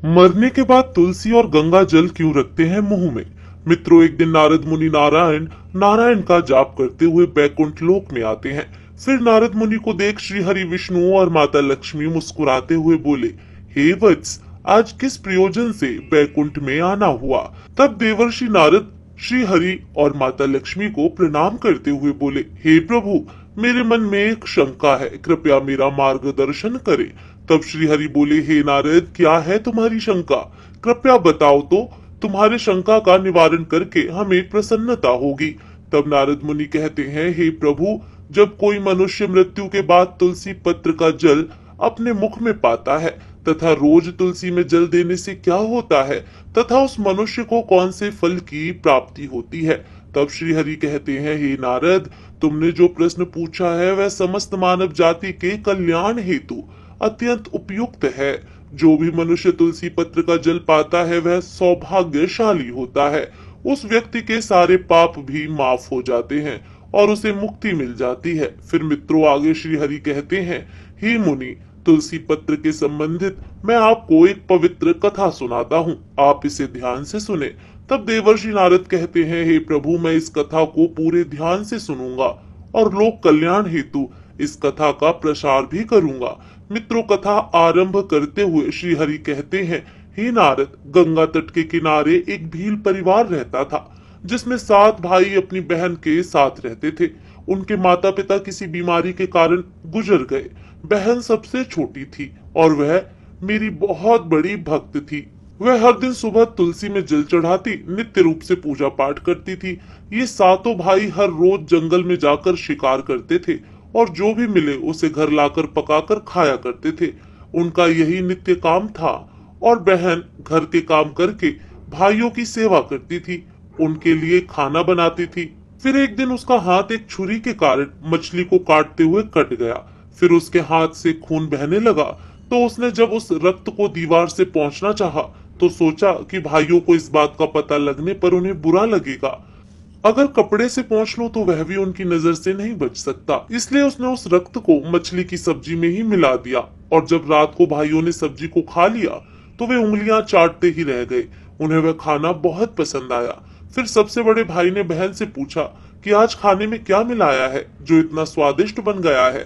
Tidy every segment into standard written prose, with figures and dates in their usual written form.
मरने के बाद तुलसी और गंगा जल क्यों रखते हैं मुंह में? मित्रों, एक दिन नारद मुनि नारायण नारायण का जाप करते हुए बैकुंठ लोक में आते हैं। फिर नारद मुनि को देख श्री हरि विष्णु और माता लक्ष्मी मुस्कुराते हुए बोले, हे वत्स, आज किस प्रयोजन से बैकुंठ में आना हुआ? तब देवर्षि नारद श्री हरि और माता लक्ष्मी को प्रणाम करते हुए बोले, हे प्रभु, मेरे मन में एक शंका है, कृपया मेरा मार्गदर्शन करें। तब श्री हरि बोले, हे नारद, क्या है तुम्हारी शंका? कृपया बताओ तो, तुम्हारे शंका का निवारण करके हमें प्रसन्नता होगी। तब नारद मुनि कहते हैं, हे प्रभु, जब कोई मनुष्य मृत्यु के बाद तुलसी पत्र का जल अपने मुख में पाता है तथा रोज तुलसी में जल देने से क्या होता है तथा उस मनुष्य को कौन से फल की प्राप्ति होती है? तब श्री हरि कहते हैं, हे नारद, तुमने जो प्रश्न पूछा है वह समस्त मानव जाति के कल्याण हेतु अत्यंत उपयुक्त है। जो भी मनुष्य तुलसी पत्र का जल पाता है वह सौभाग्यशाली होता है। उस व्यक्ति के सारे पाप भी माफ हो जाते हैं और उसे मुक्ति मिल जाती है। फिर मित्रों, आगे श्री हरि कहते हैं, हे मुनि, तुलसी पत्र के संबंधित मैं आपको एक पवित्र कथा सुनाता हूँ, आप इसे ध्यान से सुने। तब देवर्षि नारद कहते हैं, हे प्रभु, मैं इस कथा को पूरे ध्यान से सुनूंगा और लोक कल्याण हेतु इस कथा का प्रसार भी करूंगा। मित्रों, कथा आरंभ करते हुए श्री हरि कहते हैं, हे नारद, गंगा तट के किनारे एक भील परिवार रहता था जिसमें 7 भाई अपनी बहन के साथ रहते थे। उनके माता पिता किसी बीमारी के कारण गुजर गए। बहन सबसे छोटी थी और वह मेरी बहुत बड़ी भक्त थी। वह हर दिन सुबह तुलसी में जल चढ़ाती, नित्य रूप से पूजा पाठ करती थी। ये सातों भाई हर रोज जंगल में जाकर शिकार करते थे और जो भी मिले उसे घर लाकर पकाकर खाया करते थे। उनका यही नित्य काम था। और बहन घर के काम करके भाइयों की सेवा करती थी, उनके लिए खाना बनाती थी। फिर एक दिन उसका हाथ एक छुरी के कारण मछली को काटते हुए कट गया। फिर उसके हाथ से खून बहने लगा। तो उसने जब उस रक्त को दीवार से पोंछना चाहा तो सोचा कि भाइयों को इस बात का पता लगने पर उन्हें बुरा लगेगा। अगर कपड़े से पोंछ लूं तो वह भी उनकी नजर से नहीं बच सकता। इसलिए उसने उस रक्त को मछली की सब्जी में ही मिला दिया। और जब रात को भाइयों ने सब्जी को खा लिया तो वे उंगलियां चाटते ही रह गए। उन्हें वह खाना बहुत पसंद आया। फिर सबसे बड़े भाई ने बहन से पूछा कि आज खाने में क्या मिलाया है जो इतना स्वादिष्ट बन गया है?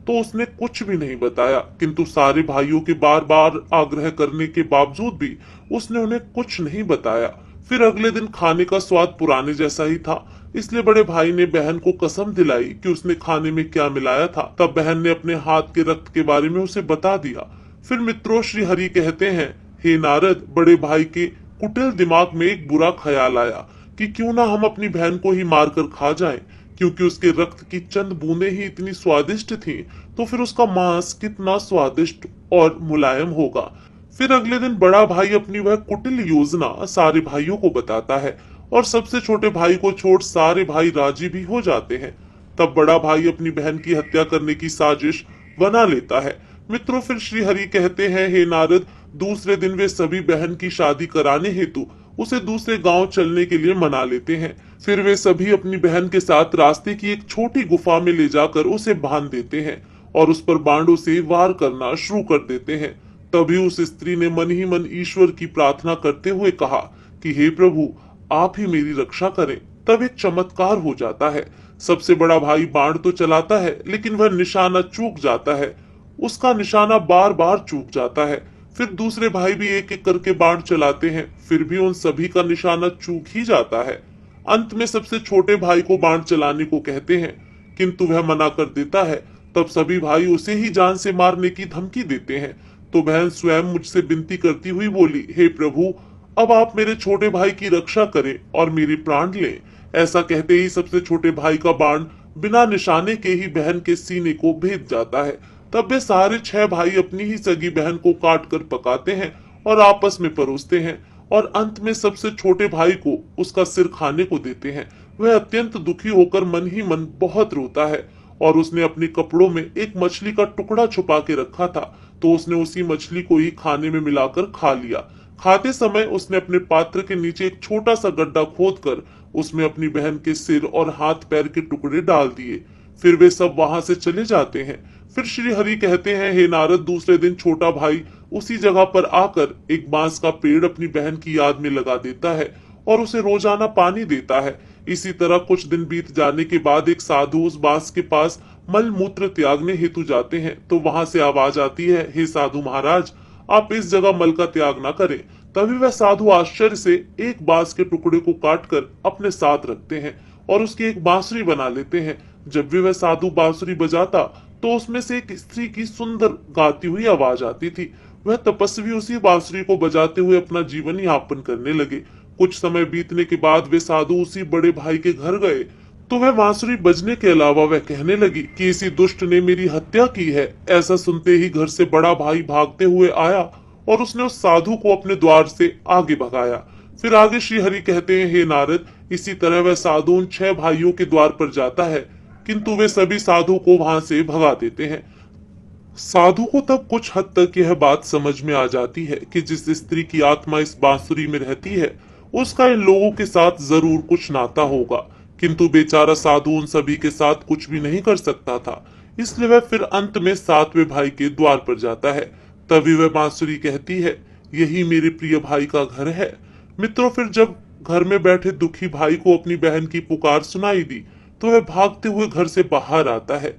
तो उसने कुछ भी नहीं बताया, किंतु सारे भाइयों के बार बार आग्रह करने के बावजूद भी उसने उन्हें कुछ नहीं बताया। फिर अगले दिन खाने का स्वाद पुराने जैसा ही था। इसलिए बड़े भाई ने बहन को कसम दिलाई कि उसने खाने में क्या मिलाया था। तब बहन ने अपने हाथ के रक्त के बारे में उसे बता दिया। फिर मित्रों, श्री हरि कहते हैं, हे नारद, बड़े भाई के कुटिल दिमाग में एक बुरा ख्याल आया कि क्यों ना हम अपनी बहन को ही मारकर खा जाएं, क्योंकि उसके रक्त की चंद बूंदें ही इतनी स्वादिष्ट थीं, तो फिर उसका मांस कितना स्वादिष्ट और मुलायम होगा। फिर अगले दिन बड़ा भाई अपनी वह कुटिल योजना सारे भाइयों को बताता है और सबसे छोटे भाई को छोड़ सारे भाई राजी भी हो जाते हैं। तब बड़ा भाई अपनी बहन की हत्या करने की साजिश बना लेता है। मित्रों, फिर श्री हरि कहते हैं, हे नारद, दूसरे दिन वे सभी बहन की शादी कराने हेतु उसे दूसरे गांव चलने के लिए मना लेते हैं। फिर वे सभी अपनी बहन के साथ रास्ते की एक छोटी गुफा में ले जाकर उसे बांध देते हैं और उस पर बाणों से वार करना शुरू कर देते हैं। तभी उस स्त्री ने मन ही मन ईश्वर की प्रार्थना करते हुए कहा कि हे प्रभु, आप ही मेरी रक्षा करें। तब एक चमत्कार हो जाता है। सबसे बड़ा भाई बाण तो चलाता है लेकिन वह निशाना चूक जाता है। उसका निशाना बार बार चूक जाता है। फिर दूसरे भाई भी एक एक करके बाण चलाते हैं, फिर भी उन सभी का निशाना चूक ही जाता है। अंत में सबसे छोटे भाई को बाण चलाने को कहते हैं, किंतु वह मना कर देता है। तब सभी भाई उसे ही जान से मारने की धमकी देते हैं। तो बहन स्वयं मुझसे विनती करती हुई बोली, हे प्रभु, अब आप मेरे छोटे भाई की रक्षा करें और मेरे प्राण लें। ऐसा कहते ही सबसे छोटे भाई का बाण बिना निशाने के ही बहन के सीने को भेद जाता है। तब वे सारे 6 भाई अपनी ही सगी बहन को काट कर पकाते हैं और आपस में परोसते हैं और अंत में सबसे छोटे भाई को उसका सिर खाने को देते हैं। वह अत्यंत दुखी होकर मन ही मन बहुत रोता है और उसने अपने कपड़ों में एक मछली का टुकड़ा छुपा के रखा था, तो उसने उसी मछली को ही खाने में मिलाकर खा लिया। खाते समय उसने अपने पात्र के नीचे एक छोटा सा गड्ढा खोदकर उसमें अपनी बहन के सिर और हाथ पैर के टुकड़े डाल दिए। फिर वे सब वहां से चले जाते हैं। फिर श्री हरि कहते हैं, हे नारद, दूसरे दिन छोटा भाई उसी जगह पर आकर एक बांस का पेड़ अपनी बहन की याद में लगा देता है और उसे रोजाना पानी देता है। इसी तरह कुछ दिन बीत जाने के बाद एक साधु उस बांस के पास मल मूत्र त्यागने हेतु जाते हैं, तो वहां से आवाज आती है, हे साधु महाराज, आप इस जगह मल का त्याग ना करें। तभी वह साधु आश्चर्य से एक बांस के टुकड़े को काटकर अपने साथ रखते हैं और उसकी एक बांसुरी बना लेते हैं। जब भी वह साधु बांसुरी बजाता तो उसमें से एक स्त्री की सुंदर गाती हुई आवाज आती थी। वह तपस्वी उसी बांसुरी को बजाते हुए अपना जीवन यापन करने लगे। कुछ समय बीतने के बाद वे साधु उसी बड़े भाई के घर गए तो वह बांसुरी बजने के अलावा वह कहने लगी कि इसी दुष्ट ने मेरी हत्या की है। ऐसा सुनते ही घर से बड़ा भाई भागते हुए आया और उसने उस साधु को अपने द्वार से आगे भगाया। फिर आगे श्री हरि कहते हैं, हे नारद, इसी तरह वह साधु उन 6 भाइयों के द्वार पर जाता है, किंतु वे सभी साधु को वहां से भगा देते हैं। साधु को तब कुछ हद तक यह बात समझ में आ जाती है कि जिस स्त्री की आत्मा इस बांसुरी में रहती है उसका इन लोगों के साथ जरूर कुछ नाता होगा, किंतु बेचारा साधु उन सभी के साथ कुछ भी नहीं कर सकता था। इसलिए वह फिर अंत में 7वें भाई के द्वार पर जाता है। तभी वह बांसुरी कहती है, यही मेरे प्रिय भाई का घर है। मित्रों, फिर जब घर में बैठे दुखी भाई को अपनी बहन की पुकार सुनाई दी तो वह भागते हुए घर से बाहर आता है,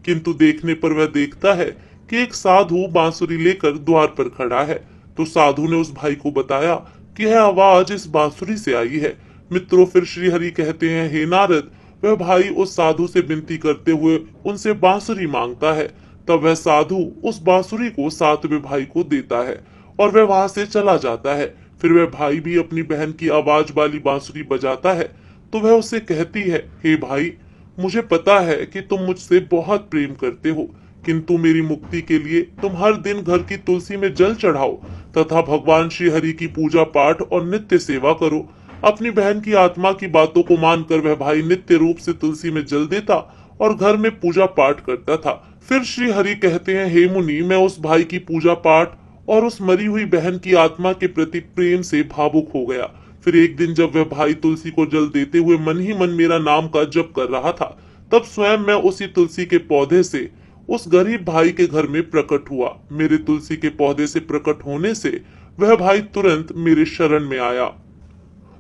किंतु देखने पर वह देखता है कि एक साधु बांसुरी लेकर द्वार पर खड़ा है। तो साधु ने उस भाई को बताया कि यह आवाज इस बांसुरी से आई है। मित्रों, फिर श्री हरि कहते हैं, हे नारद, वह भाई उस साधु से विनती करते हुए उनसे बांसुरी मांगता है। तब वह साधु उस बांसुरी को 7वें भाई को देता है और वह वहां से चला जाता है। फिर वह भाई भी अपनी बहन की आवाज वाली बांसुरी बजाता है तो वह उसे कहती है, हे भाई, मुझे पता है कि तुम मुझसे बहुत प्रेम करते हो, किंतु मेरी मुक्ति के लिए तुम हर दिन घर की तुलसी में जल चढ़ाओ तथा भगवान श्री हरि की पूजा पाठ और नित्य सेवा करो। अपनी बहन की आत्मा की बातों को मानकर वह भाई नित्य रूप से तुलसी में जल देता और घर में पूजा पाठ करता था। फिर श्री हरि कहते हैं, हे मुनि, मैं उस भाई की पूजा पाठ और उस मरी हुई बहन की आत्मा के प्रति प्रेम से भावुक हो गया। फिर एक दिन जब वह भाई तुलसी को जल देते हुए मन ही मन मेरा नाम का जप कर रहा था, तब स्वयं मैं उसी तुलसी के पौधे से उस गरीब भाई के घर में प्रकट हुआ। मेरे तुलसी के पौधे से प्रकट होने से वह भाई तुरंत मेरे शरण में आया।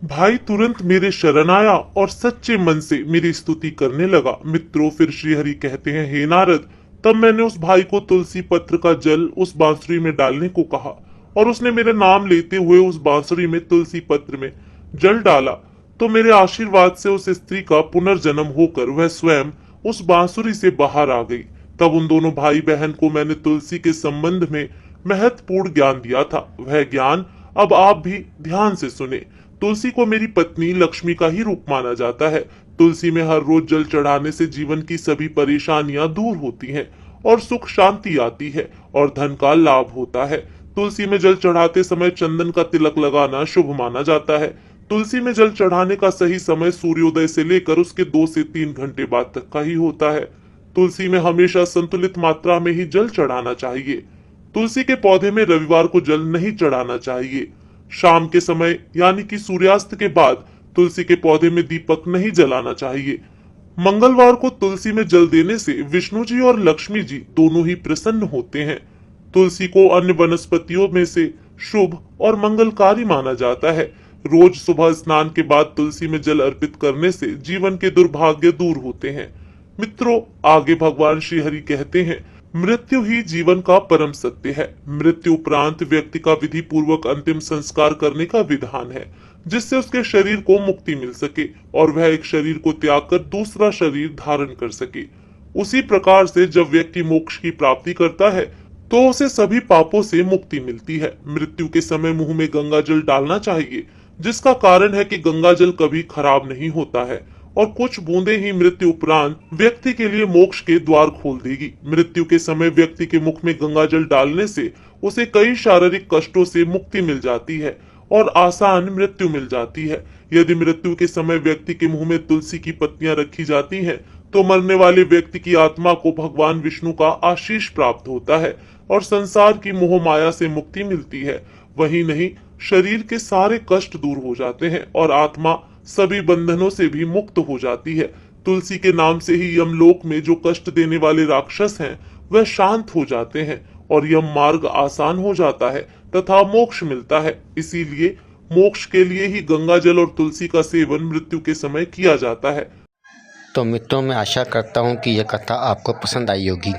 भाई तुरंत मेरे शरण आया और सच्चे मन से मेरी स्तुति करने लगा। मित्रों, फिर श्री हरि कहते हैं, हे नारद, तब मैंने उस भाई को तुलसी पत्र का जल उस बांसुरी में डालने को कहा और उसने मेरे नाम लेते हुए उस बांसुरी में तुलसी पत्र में जल डाला। तो मेरे आशीर्वाद से उस स्त्री का पुनर्जन्म होकर वह स्वयं उस बांसुरी से बाहर आ गई। तब उन दोनों भाई बहन को मैंने तुलसी के संबंध में महत्वपूर्ण ज्ञान दिया था। वह ज्ञान अब आप भी ध्यान से सुने। तुलसी को मेरी पत्नी लक्ष्मी का ही रूप माना जाता है। तुलसी में हर रोज जल चढ़ाने से जीवन की सभी परेशानियां दूर होती हैं और सुख शांति आती है और धन का लाभ होता है। तुलसी में जल चढ़ाते समय चंदन का तिलक लगाना शुभ माना जाता है। तुलसी में जल चढ़ाने का सही समय सूर्योदय से लेकर उसके 2 से 3 घंटे बाद तक का ही होता है। तुलसी में हमेशा संतुलित मात्रा में ही जल चढ़ाना चाहिए। तुलसी के पौधे में रविवार को जल नहीं चढ़ाना चाहिए। शाम के समय यानी कि सूर्यास्त के बाद तुलसी के पौधे में दीपक नहीं जलाना चाहिए। मंगलवार को तुलसी में जल देने से विष्णु जी और लक्ष्मी जी दोनों ही प्रसन्न होते हैं। तुलसी को अन्य वनस्पतियों में से शुभ और मंगलकारी माना जाता है। रोज सुबह स्नान के बाद तुलसी में जल अर्पित करने से जीवन के दुर्भाग्य दूर होते हैं। मित्रों, आगे भगवान श्री हरि कहते हैं, मृत्यु ही जीवन का परम सत्य है। मृत्यु उपरांत व्यक्ति का विधि पूर्वक अंतिम संस्कार करने का विधान है, जिससे उसके शरीर को मुक्ति मिल सके और वह एक शरीर को त्याग कर दूसरा शरीर धारण कर सके। उसी प्रकार से जब व्यक्ति मोक्ष की प्राप्ति करता है तो उसे सभी पापों से मुक्ति मिलती है। मृत्यु के समय मुंह में गंगा जल डालना चाहिए, जिसका कारण है कि गंगा जल कभी खराब नहीं होता है और कुछ बूंदे ही मृत्यु उपरांत व्यक्ति के लिए मोक्ष के द्वार खोल देगी। मृत्यु के समय व्यक्ति के मुख में गंगा जल डालने से उसे कई शारीरिक कष्टों से मुक्ति मिल जाती है और आसान मृत्यु मिल जाती है। यदि मृत्यु के समय व्यक्ति के मुंह में तुलसी की पत्तियां रखी जाती हैं, तो मरने वाले व्यक्ति की आत्मा को भगवान विष्णु का आशीष प्राप्त होता है और संसार की मोह माया से मुक्ति मिलती है। वही नहीं, शरीर के सारे कष्ट दूर हो जाते हैं और आत्मा सभी बंधनों से भी मुक्त हो जाती है। तुलसी के नाम से ही यमलोक में जो कष्ट देने वाले राक्षस हैं, वह शांत हो जाते हैं और यह मार्ग आसान हो जाता है तथा मोक्ष मिलता है। इसीलिए मोक्ष के लिए ही गंगा जल और तुलसी का सेवन मृत्यु के समय किया जाता है। तो मित्रों, मैं आशा करता हूँ कि यह कथा आपको पसंद आई होगी।